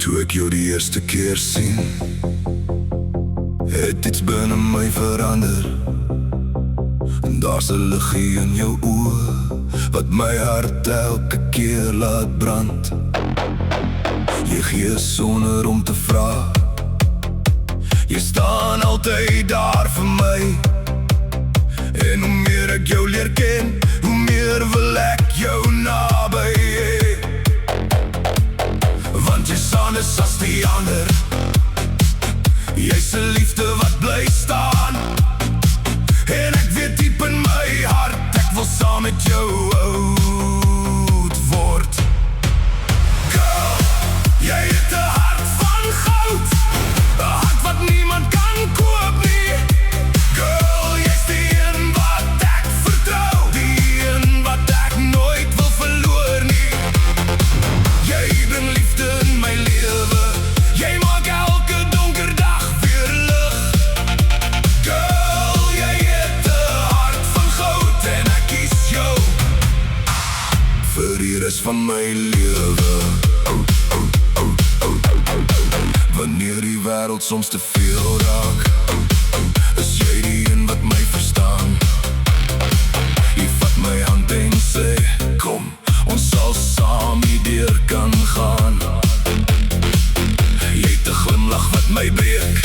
Toe ek jou die eerste keer sien, het iets binne my verander. En daar's 'n liggie in jou oë wat my hart elke keer laat brand. Jy gee sonder om te vra, jy staan altyd daar vir my. En hoe meer ek jou leer ken, hoe meer wil ek jou naby hê. Want jy's anders as die ander, jy's 'n liefde wat bly staan. En ek weet diep in my hart, ek wil saam met jou oud word. Girl, jy het 'n hart van goud, 'n hart wat niemand kan koop nie. Girl, jy's die een wat ek vertrou, die een wat ek nooit wil verloor nie. Jy bring liefde in my lewe, jy maak elke donker dag weer lig. Girl, jy het 'n hart van goud en ek kies jou vir die res van my lewe. Wanneer die wêreld soms te veel raak, is jy die een wat my verstaan. Jy vat my hand en sê, kom, ons sal saam hierdeur kan gaan. Jy het 'n glimlach wat my breek,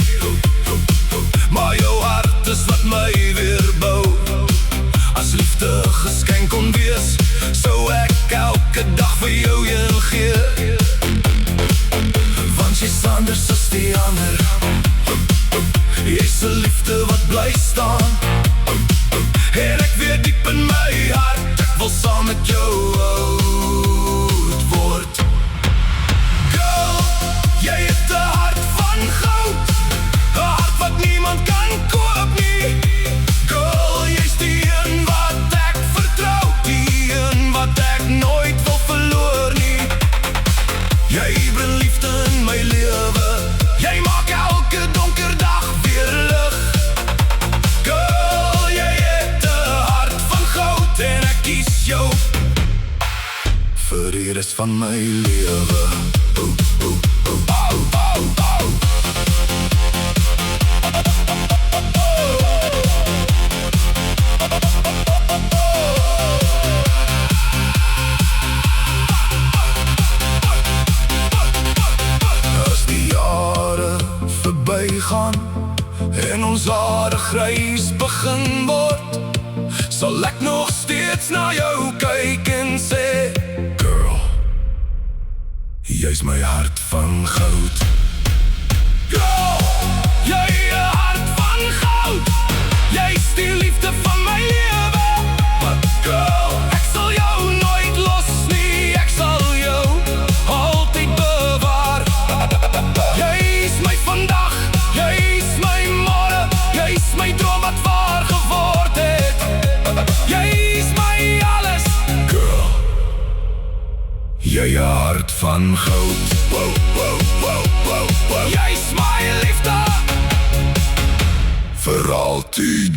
maar jou hart is wat my weer bou. As liefde geskenk kon wees, sou ek elke dag vir jou een gee. Want jy's anders as die ander, jy's 'n liefde wat bly staan. En ek weet diep in my hart, ek wil saam met jou oud word. Girl, jy het 'n hart van goud, 'n hart wat niemand kan koop nie. Girl, jy's die een wat ek vertrou, die een wat ek nooit wil verloor nie. Jy bring liefde in my lewe, jy maak elke donker dag weer lig. Girl, jy het 'n hart van goud en ek kies jou vir die res van my lewe. As die jare verbygaan en ons hare grys begin word, sal ek nog steeds na jou kyk en sê, girl, jy's my hart van goud. Girl, jy 'n hart van goud, jy's die liefde van my lewe. But girl, ek sal jou nooit los nie, ek sal jou altyd bewaar. Jy's my vandag, jy's my môre, jy's my droom wat waar geword het. Jy's my alles, girl, jy 'n hart van goud. Wow, wow, wow, wow, wow. Jy's my liefde vir altyd.